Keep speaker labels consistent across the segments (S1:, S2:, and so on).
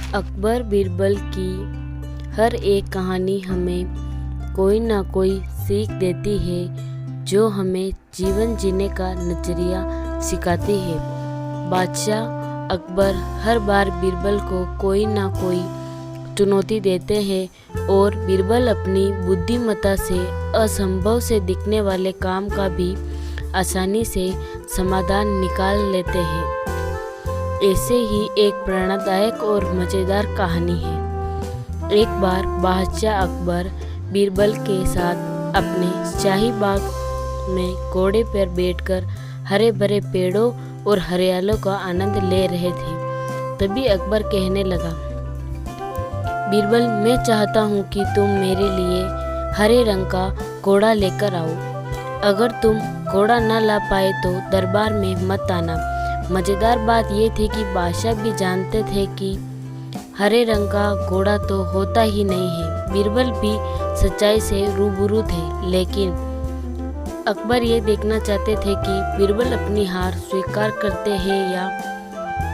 S1: अकबर बीरबल की हर एक कहानी हमें कोई ना कोई सीख देती है, जो हमें जीवन जीने का नजरिया सिखाती है। बादशाह अकबर हर बार बीरबल को कोई ना कोई चुनौती देते हैं और बीरबल अपनी बुद्धिमत्ता से असंभव से दिखने वाले काम का भी आसानी से समाधान निकाल लेते हैं। ऐसे ही एक प्रेरणादायक और मज़ेदार कहानी है। एक बार बादशाह अकबर बीरबल के साथ अपने शाही बाग में घोड़े पर बैठकर हरे भरे पेड़ों और हरियालों का आनंद ले रहे थे। तभी अकबर कहने लगा, बीरबल, मैं चाहता हूँ कि तुम मेरे लिए हरे रंग का घोड़ा लेकर आओ। अगर तुम घोड़ा न ला पाए तो दरबार में मत आना। मज़ेदार बात यह थी कि बादशाह भी जानते थे कि हरे रंग का घोड़ा तो होता ही नहीं है। बीरबल भी सच्चाई से रूबरू थे, लेकिन अकबर ये देखना चाहते थे कि बीरबल अपनी हार स्वीकार करते हैं या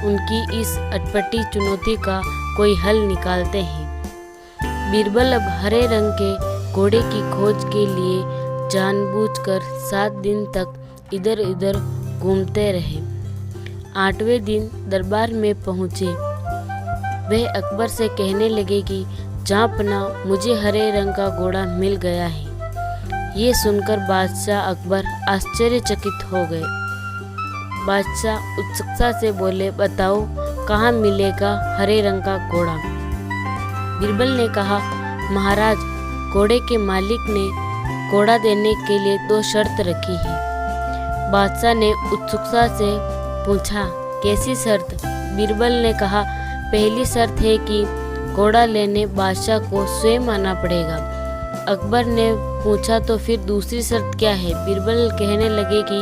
S1: उनकी इस अटपटी चुनौती का कोई हल निकालते हैं। बीरबल अब हरे रंग के घोड़े की खोज के लिए जानबूझकर 7 दिन तक इधर उधर घूमते रहे। 8वें दिन दरबार में पहुँचे। वह अकबर से कहने लगे कि जहाँपना, मुझे हरे रंग का घोड़ा मिल गया है। ये सुनकर बादशाह अकबर आश्चर्यचकित हो गए। बादशाह उत्सुकता से बोले, बताओ कहाँ मिलेगा हरे रंग का घोड़ा? बीरबल ने कहा, महाराज, घोड़े के मालिक ने घोड़ा देने के लिए 2 शर्त रखी है। बादशाह ने उत्सुकता से पूछा, कैसी शर्त? बीरबल ने कहा, पहली शर्त है कि घोड़ा लेने बादशाह को स्वयं आना पड़ेगा। अकबर ने पूछा, तो फिर दूसरी शर्त क्या है? बीरबल कहने लगे कि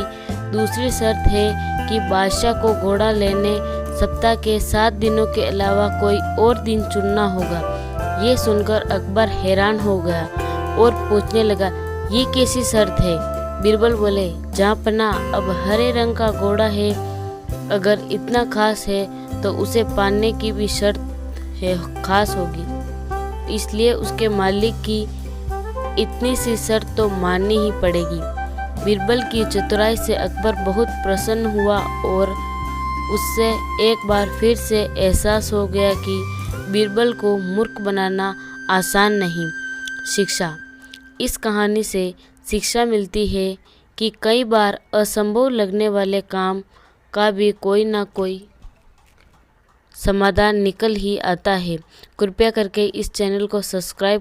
S1: दूसरी शर्त है कि बादशाह को घोड़ा लेने सप्ताह के 7 दिनों के अलावा कोई और दिन चुनना होगा। ये सुनकर अकबर हैरान हो गया और पूछने लगा, ये कैसी शर्त है? बीरबल बोले, जहाँपना, अब हरे रंग का घोड़ा है, अगर इतना खास है तो उसे पाने की भी शर्त है खास होगी, इसलिए उसके मालिक की इतनी सी शर्त तो माननी ही पड़ेगी। बीरबल की चतुराई से अकबर बहुत प्रसन्न हुआ और उससे एक बार फिर से एहसास हो गया कि बीरबल को मूर्ख बनाना आसान नहीं। शिक्षा। इस कहानी से शिक्षा मिलती है कि कई बार असंभव लगने वाले काम का भी कोई ना कोई समाधान निकल ही आता है। कृपया करके इस चैनल को सब्सक्राइब